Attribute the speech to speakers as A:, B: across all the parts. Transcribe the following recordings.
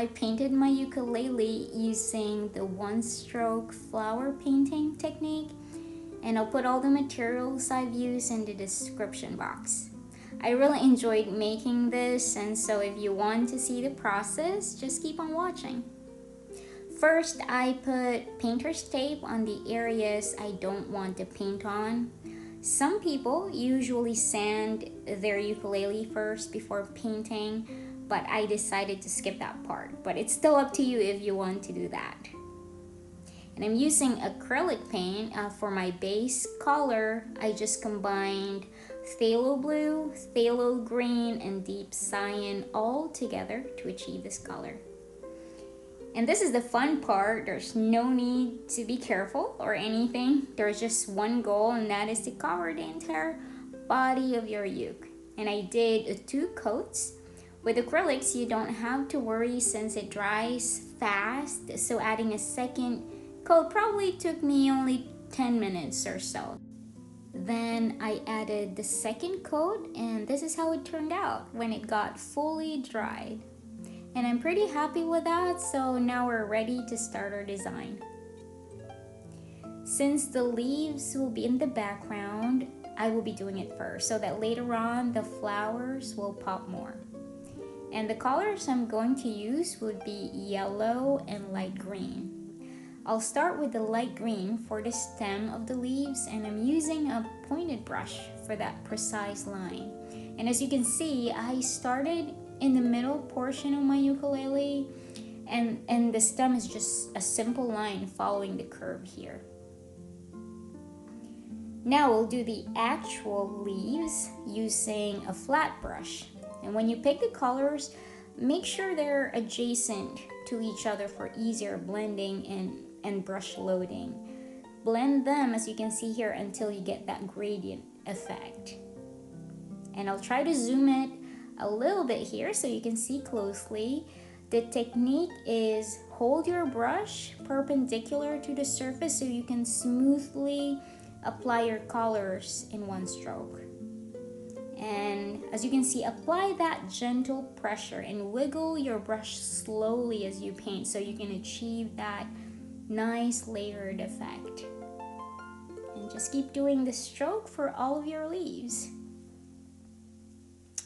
A: I painted my ukulele using the one-stroke flower painting technique, and I'll put all the materials I've used in the description box. I really enjoyed making this, and so if you want to see the process, just keep on watching. First, I put painter's tape on the areas I don't want to paint on. Some people usually sand their ukulele first before painting, but I decided to skip that part. But it's still up to you if you want to do that. And I'm using acrylic paint for my base color. I just combined phthalo blue, phthalo green, and deep cyan all together to achieve this color. And this is the fun part. There's no need to be careful or anything. There's just one goal, and that is to cover the entire body of your uke. And I did 2 coats. With acrylics, you don't have to worry since it dries fast. So adding a second coat probably took me only 10 minutes or so. Then I added the second coat, and this is how it turned out when it got fully dried. And I'm pretty happy with that, so now we're ready to start our design. Since the leaves will be in the background, I will be doing it first so that later on the flowers will pop more. And the colors I'm going to use would be yellow and light green. I'll start with the light green for the stem of the leaves, and I'm using a pointed brush for that precise line. And as you can see, I started in the middle portion of my ukulele, and the stem is just a simple line following the curve here. Now we'll do the actual leaves using a flat brush. And when you pick the colors, make sure they're adjacent to each other for easier blending and brush loading. Blend them, as you can see here, until you get that gradient effect. And I'll try to zoom it a little bit here so you can see closely. The technique is hold your brush perpendicular to the surface so you can smoothly apply your colors in one stroke. And as you can see, apply that gentle pressure and wiggle your brush slowly as you paint so you can achieve that nice layered effect. And just keep doing the stroke for all of your leaves.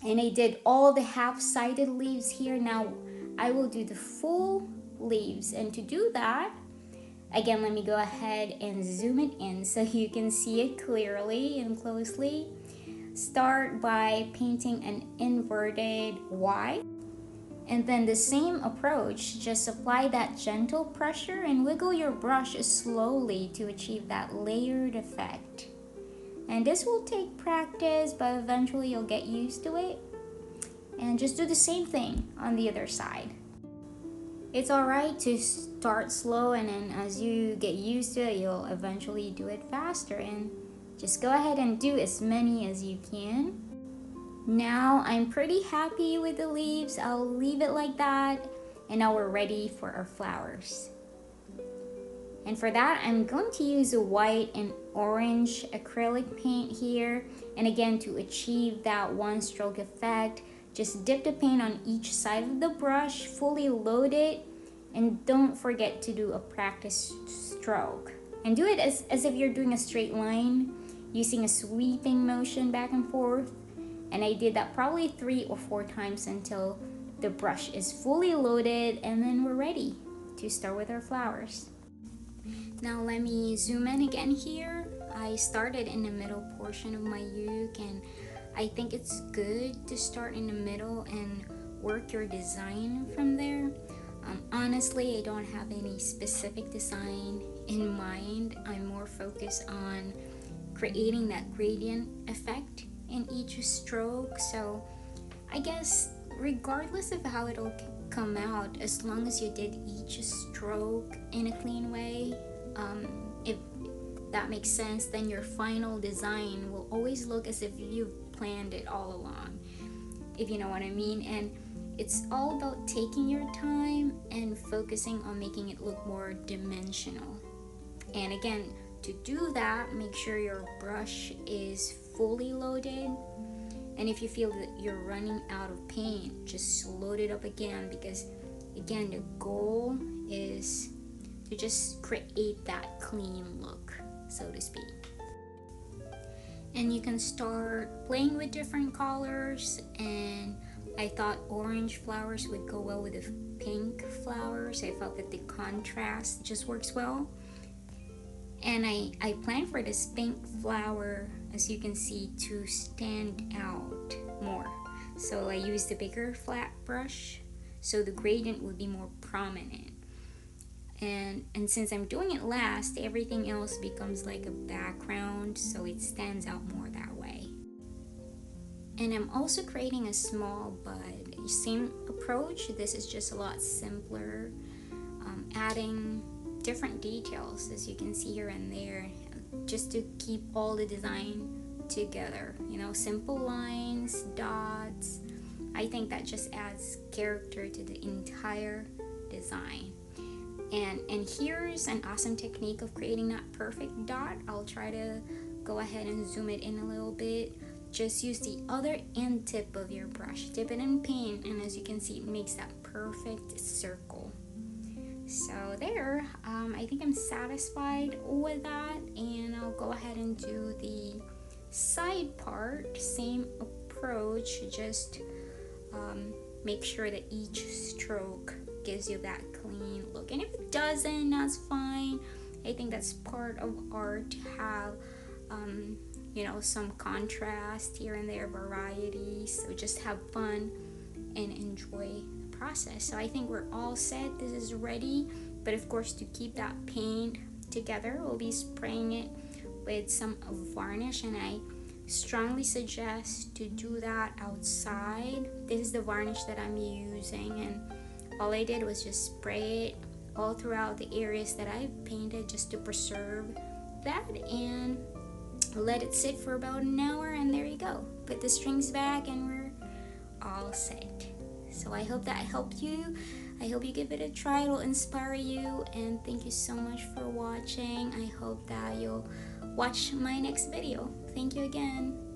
A: And I did all the half-sided leaves here. Now I will do the full leaves, and to do that, again, let me go ahead and zoom it in so you can see it clearly and closely. Start by painting an inverted Y, and then the same approach, just apply that gentle pressure and wiggle your brush slowly to achieve that layered effect. And this will take practice, but eventually you'll get used to it. And just do the same thing on the other side. It's alright to start slow, and then as you get used to it, you'll eventually do it faster. And just go ahead and do as many as you can. Now I'm pretty happy with the leaves. I'll leave it like that. And now we're ready for our flowers. And for that, I'm going to use a white and orange acrylic paint here. And again, to achieve that one stroke effect, just dip the paint on each side of the brush, fully load it, and don't forget to do a practice stroke. And do it as if you're doing a straight line, using a sweeping motion back and forth. And I did that probably 3 or 4 times until the brush is fully loaded, and then we're ready to start with our flowers. Now let me zoom in again here. I started in the middle portion of my uke, and I think it's good to start in the middle and work your design from there. Honestly, I don't have any specific design in mind. I'm more focused on creating that gradient effect in each stroke. So I guess regardless of how it'll come out, as long as you did each stroke in a clean way, if that makes sense, then your final design will always look as if you've planned it all along, if you know what I mean. And it's all about taking your time and focusing on making it look more dimensional. And again, to do that, make sure your brush is fully loaded. And if you feel that you're running out of paint, just load it up again, because again, the goal is to just create that clean look, so to speak. And you can start playing with different colors, and I thought orange flowers would go well with the pink flowers. I felt that the contrast just works well. And I planned for this pink flower, as you can see, to stand out more. So I used a bigger flat brush so the gradient would be more prominent. And since I'm doing it last, everything else becomes like a background, so it stands out more that way. And I'm also creating a small bud. Same approach, this is just a lot simpler, adding different details, as you can see here and there, just to keep all the design together. You know, simple lines, dots. I think that just adds character to the entire design. And here's an awesome technique of creating that perfect dot. I'll try to go ahead and zoom it in a little bit. Just use the other end tip of your brush, dip it in paint, and as you can see, it makes that perfect circle. So there, I think I'm satisfied with that, and I'll go ahead and do the side part. Same approach, just make sure that each stroke gives you that clean look, and if it doesn't, that's fine. I think that's part of art, to have you know, some contrast here and there, variety. So just have fun and enjoy the process. So I think we're all set. This is ready, but of course, to keep that paint together, we'll be spraying it with some varnish, and I strongly suggest to do that outside. This is the varnish that I'm using, and all I did was just spray it all throughout the areas that I've painted, just to preserve that, and let it sit for about an hour, and there you go. Put the strings back and we're all set. So I hope that helped you. I hope you give it a try. It'll inspire you, and thank you so much for watching. I hope that you'll watch my next video. Thank you again.